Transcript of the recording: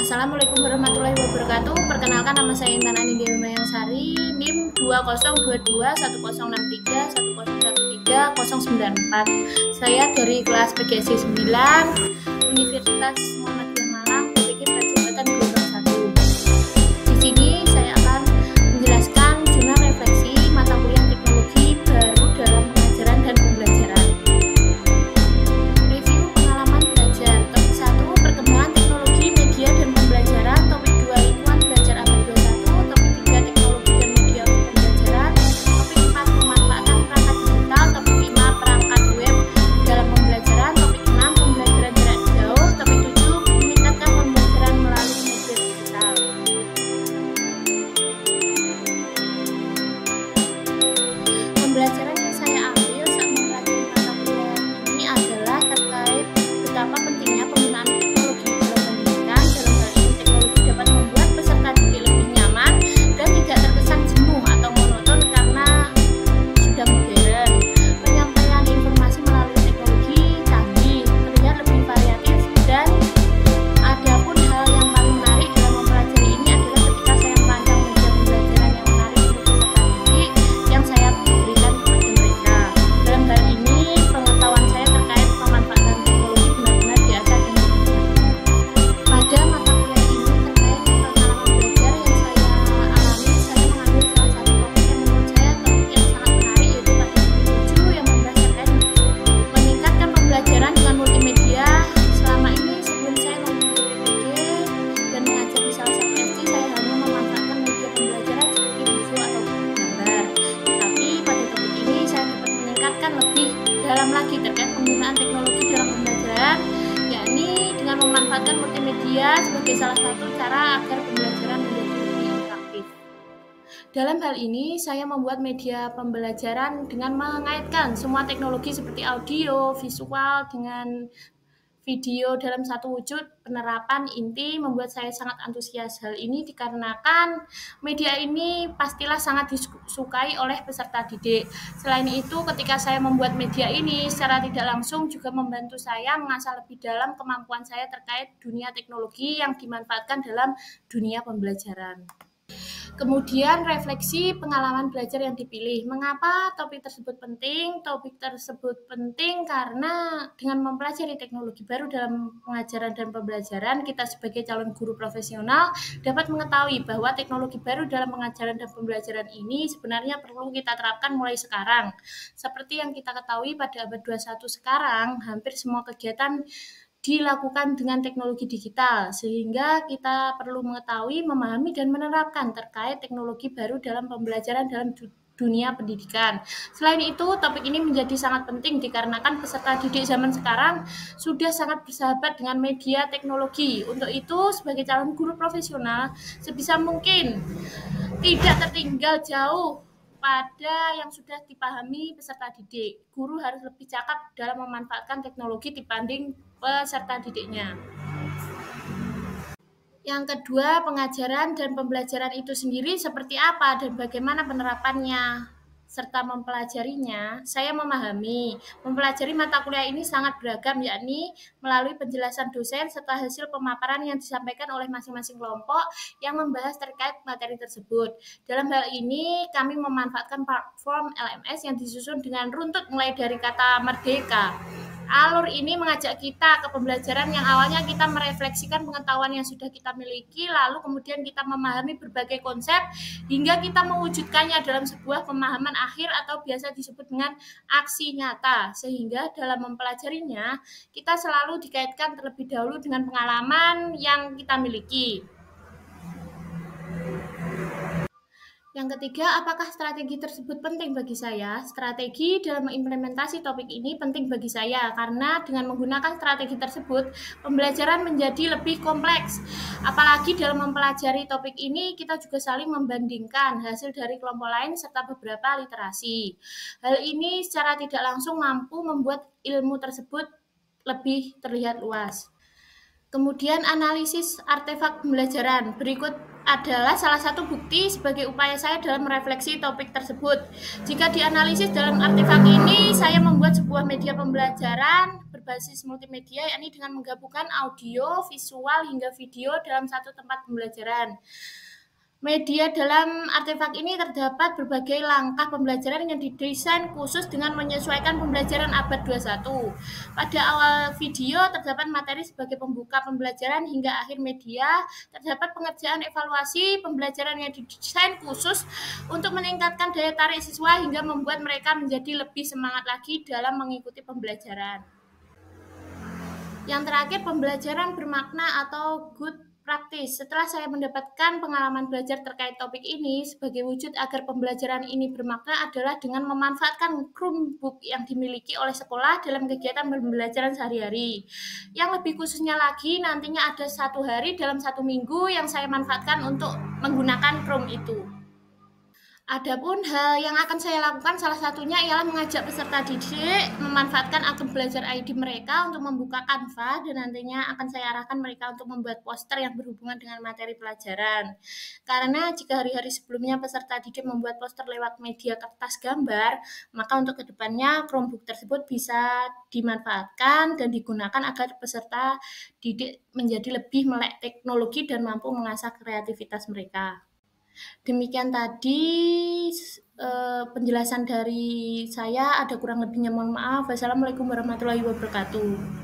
Assalamualaikum warahmatullahi wabarakatuh. Perkenalkan, nama saya Intan Anindya Mayangsari, NIM 2022101310130094. Saya dari kelas PGSD 9 Universitas Muhammadiyah Malang, PPG Prajabatan Gelombang 1. Di sini saya akan menjelaskan jurnal refleksi mata kuliah teknologi baru dalam pengajaran dan pembelajaran. Review pengalaman belajar. Topik 1, perkembangan teknologi media dan pembelajaran. Topik 2, lingkungan belajar abad 21. Topik 3, teknologi dan media pembelajaran. Topik 4, pemanfaatan perangkat digital. Topik 5, perangkat web dalam pembelajaran. Topik 6, pembelajaran jarak jauh. Topik 7, meningkatkan pembelajaran melalui media digital. Pembelajaran yang saya ambil saat mempelajari mata kuliah ini adalah terkait betapa pentingnya penggunaan teknologi dalam pendidikan. Dalam hal ini, teknologi dapat membuat peserta didik lebih nyaman dan tidak terkesan jenuh atau monoton karena sudah modern. Penyampaian informasi melalui teknologi canggih terlihat lebih variatif, dan adapun hal yang paling menarik dalam mempelajari ini adalah ketika saya merancang media pembelajaran yang menarik untuk peserta didik yang saya berikan kepada mereka. Dalam hal ini, pengetahuan saya terkait pemanfaatan teknologi benar-benar diasah dengan benar. Pada mata kuliah ini, terkait pengalaman belajar yang saya alami, saya mengambil salah satu topik yang menurut saya topik yang sangat menarik, yaitu pada topik 7 yang membahas terkait meningkatkan pembelajaran dengan multimedia. Selama ini, sebelum saya mengikuti PPG dan mengajar di salah satu SD, saya hanya memanfaatkan media pembelajaran seperti video atau gambar. Tapi pada topik ini saya dapat meningkatkan lebih dalam lagi terkait penggunaan teknologi dalam pembelajaran, yakni dengan memanfaatkan multimedia sebagai salah satu cara agar pembelajaran menjadi lebih interaktif. Dalam hal ini, saya membuat media pembelajaran dengan mengaitkan semua teknologi seperti audio, visual, dengan video dalam satu wujud penerapan inti membuat saya sangat antusias. Hal ini dikarenakan media ini pastilah sangat disukai oleh peserta didik. Selain itu, ketika saya membuat media ini secara tidak langsung juga membantu saya mengasah lebih dalam kemampuan saya terkait dunia teknologi yang dimanfaatkan dalam dunia pembelajaran. Kemudian, refleksi pengalaman belajar yang dipilih. Mengapa topik tersebut penting? Topik tersebut penting karena dengan mempelajari teknologi baru dalam pengajaran dan pembelajaran, kita sebagai calon guru profesional dapat mengetahui bahwa teknologi baru dalam pengajaran dan pembelajaran ini sebenarnya perlu kita terapkan mulai sekarang. Seperti yang kita ketahui, pada abad 21 sekarang, hampir semua kegiatan dilakukan dengan teknologi digital, sehingga kita perlu mengetahui, memahami, dan menerapkan terkait teknologi baru dalam pembelajaran dalam dunia pendidikan. Selain itu, topik ini menjadi sangat penting dikarenakan peserta didik zaman sekarang sudah sangat bersahabat dengan media teknologi. Untuk itu, sebagai calon guru profesional, sebisa mungkin tidak tertinggal jauh pada yang sudah dipahami peserta didik. Guru harus lebih cakap dalam memanfaatkan teknologi dibanding peserta didiknya. Yang kedua, pengajaran dan pembelajaran itu sendiri seperti apa dan bagaimana penerapannya serta mempelajarinya. Saya memahami mempelajari mata kuliah ini sangat beragam, yakni melalui penjelasan dosen serta hasil pemaparan yang disampaikan oleh masing-masing kelompok yang membahas terkait materi tersebut. Dalam hal ini, kami memanfaatkan platform LMS yang disusun dengan runtut mulai dari kata merdeka. Alur ini mengajak kita ke pembelajaran yang awalnya kita merefleksikan pengetahuan yang sudah kita miliki, lalu kemudian kita memahami berbagai konsep hingga kita mewujudkannya dalam sebuah pemahaman akhir atau biasa disebut dengan aksi nyata. Sehingga dalam mempelajarinya, kita selalu dikaitkan terlebih dahulu dengan pengalaman yang kita miliki. Yang ketiga, apakah strategi tersebut penting bagi saya? Strategi dalam mengimplementasi topik ini penting bagi saya karena dengan menggunakan strategi tersebut, pembelajaran menjadi lebih kompleks. Apalagi dalam mempelajari topik ini, kita juga saling membandingkan hasil dari kelompok lain serta beberapa literasi. Hal ini secara tidak langsung mampu membuat ilmu tersebut lebih terlihat luas. Kemudian, analisis artefak pembelajaran. Berikut adalah salah satu bukti sebagai upaya saya dalam merefleksi topik tersebut. Jika dianalisis dalam artefak ini, saya membuat sebuah media pembelajaran berbasis multimedia, yakni dengan menggabungkan audio, visual, hingga video dalam satu tempat pembelajaran. Media dalam artefak ini terdapat berbagai langkah pembelajaran yang didesain khusus dengan menyesuaikan pembelajaran abad 21. Pada awal video terdapat materi sebagai pembuka pembelajaran hingga akhir media terdapat pengerjaan evaluasi pembelajaran yang didesain khusus untuk meningkatkan daya tarik siswa hingga membuat mereka menjadi lebih semangat lagi dalam mengikuti pembelajaran. Yang terakhir, pembelajaran bermakna atau good practice. Setelah saya mendapatkan pengalaman belajar terkait topik ini, sebagai wujud agar pembelajaran ini bermakna adalah dengan memanfaatkan Chromebook yang dimiliki oleh sekolah dalam kegiatan pembelajaran sehari-hari. Yang lebih khususnya lagi, nantinya ada 1 hari dalam 1 minggu yang saya manfaatkan untuk menggunakan Chrome itu. Adapun hal yang akan saya lakukan salah satunya ialah mengajak peserta didik memanfaatkan akun belajar ID mereka untuk membuka Canva, dan nantinya akan saya arahkan mereka untuk membuat poster yang berhubungan dengan materi pelajaran. Karena jika hari-hari sebelumnya peserta didik membuat poster lewat media kertas gambar, maka untuk kedepannya Chromebook tersebut bisa dimanfaatkan dan digunakan agar peserta didik menjadi lebih melek teknologi dan mampu mengasah kreativitas mereka. Demikian tadi penjelasan dari saya, ada kurang lebihnya mohon maaf. Wassalamualaikum warahmatullahi wabarakatuh.